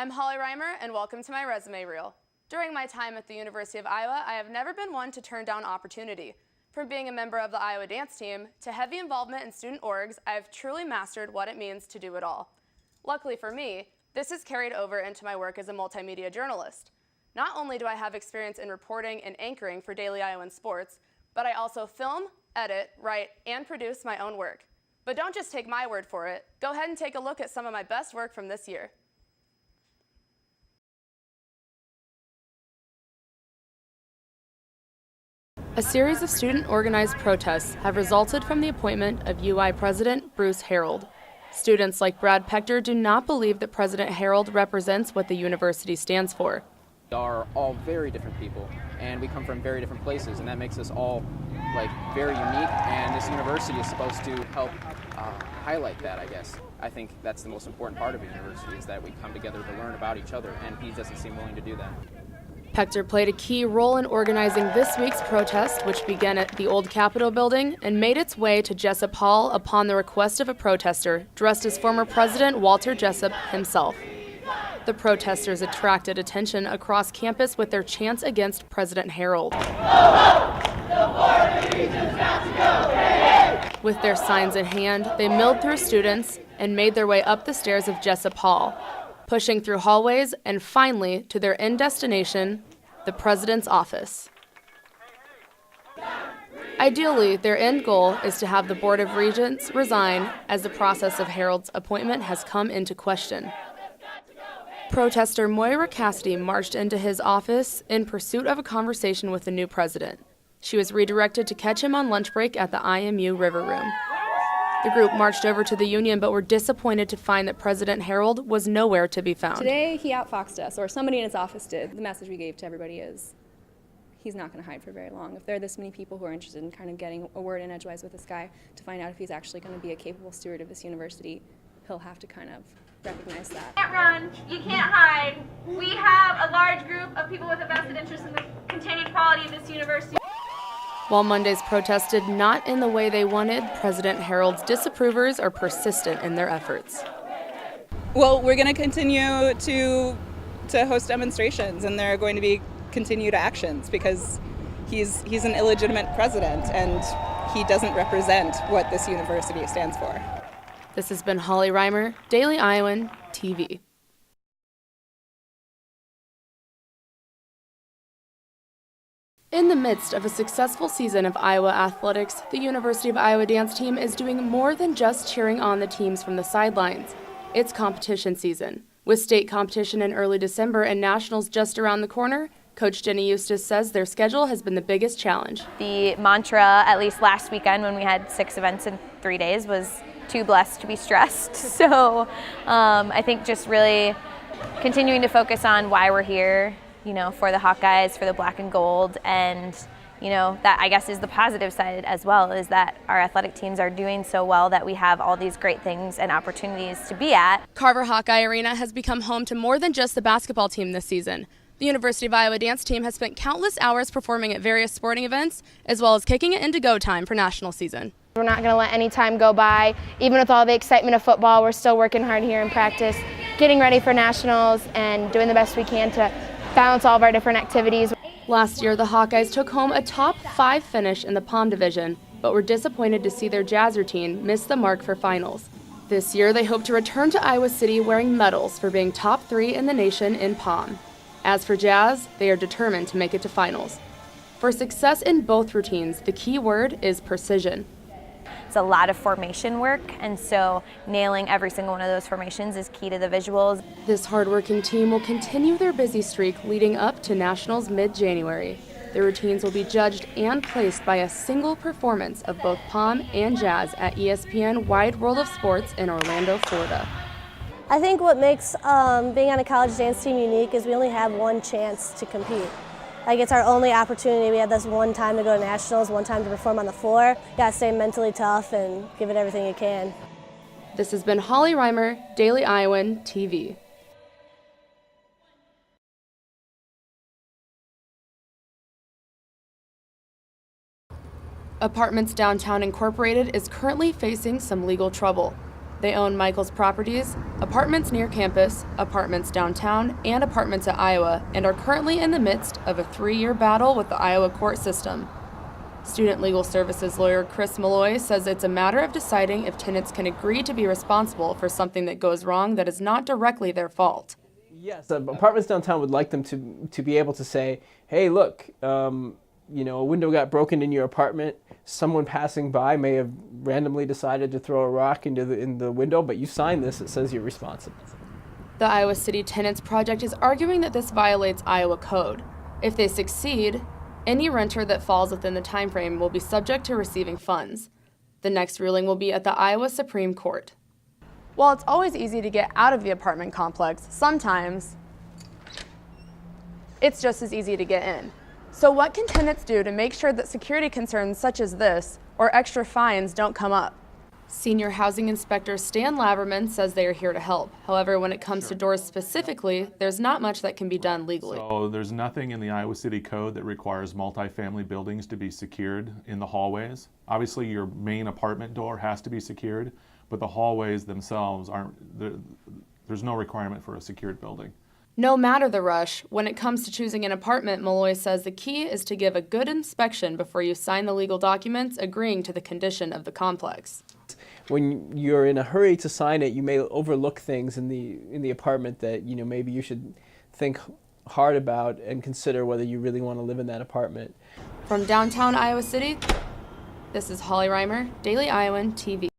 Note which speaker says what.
Speaker 1: I'm Holly Reimer, and welcome to my resume reel. During my time at the University of Iowa, I have never been one to turn down opportunity. From being a member of the Iowa dance team to heavy involvement in student orgs, I have truly mastered what it means to do it all. Luckily for me, this has carried over into my work as a multimedia journalist. Not only do I have experience in reporting and anchoring for Daily Iowan Sports, but I also film, edit, write, and produce my own work. But don't just take my word for it. Go ahead and take a look at some of my best work from this year. A series of student-organized protests have resulted from the appointment of UI President Bruce Harold. Students like Brad Pector do not believe that President Harold represents what the university stands for.
Speaker 2: We are all very different people, and we come from very different places, and that makes us all very unique, and this university is supposed to help highlight that, I guess. I think that's the most important part of a university, is that we come together to learn about each other, and he doesn't seem willing to do that.
Speaker 1: Pector played a key role in organizing this week's protest, which began at the old Capitol building and made its way to Jessup Hall upon the request of a protester dressed as former President Walter Jessup himself. The protesters attracted attention across campus with their chants against President Harold. With their signs in hand, they milled through students and made their way up the stairs of Jessup Hall, pushing through hallways and finally to their end destination, the President's office. Ideally, their end goal is to have the Board of Regents resign, as the process of Harold's appointment has come into question. Protester Moira Cassidy marched into his office in pursuit of a conversation with the new president. She was redirected to catch him on lunch break at the IMU River Room. The group marched over to the Union but were disappointed to find that President Harold was nowhere to be found.
Speaker 3: Today he outfoxed us, or somebody in his office did. The message we gave to everybody is he's not going to hide for very long. If there are this many people who are interested in kind of getting a word in edgewise with this guy to find out if he's actually going to be a capable steward of this university, he'll have to kind of recognize that.
Speaker 4: You can't run, you can't hide. We have a large group of people with a vested interest in the continued quality of this university.
Speaker 1: While Monday's protest did not end the way they wanted, President Harold's disapprovers are persistent in their efforts.
Speaker 5: Well, we're going to continue to host demonstrations, and there are going to be continued actions because he's an illegitimate president and he doesn't represent what this university stands for.
Speaker 1: This has been Holly Reimer, Daily Iowan TV. In the midst of a successful season of Iowa athletics, the University of Iowa dance team is doing more than just cheering on the teams from the sidelines. It's competition season. With state competition in early December and nationals just around the corner, Coach Jenny Eustace says their schedule has been the biggest challenge.
Speaker 6: The mantra, at least last weekend when we had 6 events in 3 days, was too blessed to be stressed. So I think just really continuing to focus on why we're here, for the Hawkeyes, for the black and gold, and that I guess is the positive side as well, is that our athletic teams are doing so well that we have all these great things and opportunities to be at.
Speaker 1: Carver Hawkeye Arena has become home to more than just the basketball team this season. The University of Iowa dance team has spent countless hours performing at various sporting events, as well as kicking it into go time for national season.
Speaker 7: We're not going to let any time go by. Even with all the excitement of football, we're still working hard here in practice, getting ready for nationals and doing the best we can to balance all of our different activities.
Speaker 1: Last year, the Hawkeyes took home a top 5 finish in the POM division, but were disappointed to see their jazz routine miss the mark for finals. This year, they hope to return to Iowa City wearing medals for being top 3 in the nation in POM. As for jazz, they are determined to make it to finals. For success in both routines, the key word is precision.
Speaker 6: It's a lot of formation work, and so nailing every single one of those formations is key to the visuals.
Speaker 1: This hardworking team will continue their busy streak leading up to nationals mid-January. The routines will be judged and placed by a single performance of both POM and jazz at ESPN Wide World of Sports in Orlando, Florida.
Speaker 8: I think what makes being on a college dance team unique is we only have one chance to compete. It's our only opportunity. We have this one time to go to nationals, one time to perform on the floor. You gotta stay mentally tough and give it everything you can.
Speaker 1: This has been Holly Reimer, Daily Iowan TV. Apartments Downtown Incorporated is currently facing some legal trouble. They own Michael's Properties, apartments near campus, apartments downtown, and apartments at Iowa, and are currently in the midst of a 3-year battle with the Iowa court system. Student Legal Services lawyer Chris Malloy says it's a matter of deciding if tenants can agree to be responsible for something that goes wrong that is not directly their fault.
Speaker 9: Yes, apartments downtown would like them to be able to say, hey, look, you know, a window got broken in your apartment. Someone passing by may have randomly decided to throw a rock in the window, but you signed this, it says you're responsible.
Speaker 1: The Iowa City Tenants Project is arguing that this violates Iowa code. If they succeed, any renter that falls within the time frame will be subject to receiving funds. The next ruling will be at the Iowa Supreme Court. While it's always easy to get out of the apartment complex, sometimes it's just as easy to get in. So what can tenants do to make sure that security concerns such as this or extra fines don't come up? Senior Housing Inspector Stan Laverman says they are here to help. However, when it comes to doors specifically, there's not much that can be done legally.
Speaker 10: So there's nothing in the Iowa City Code that requires multifamily buildings to be secured in the hallways. Obviously, your main apartment door has to be secured, but the hallways themselves aren't, there's no requirement for a secured building.
Speaker 1: No matter the rush, when it comes to choosing an apartment, Malloy says the key is to give a good inspection before you sign the legal documents agreeing to the condition of the complex.
Speaker 9: When you're in a hurry to sign it, you may overlook things in the apartment that, you know, maybe you should think hard about and consider whether you really want to live in that apartment.
Speaker 1: From downtown Iowa City, this is Holly Reimer, Daily Iowan TV.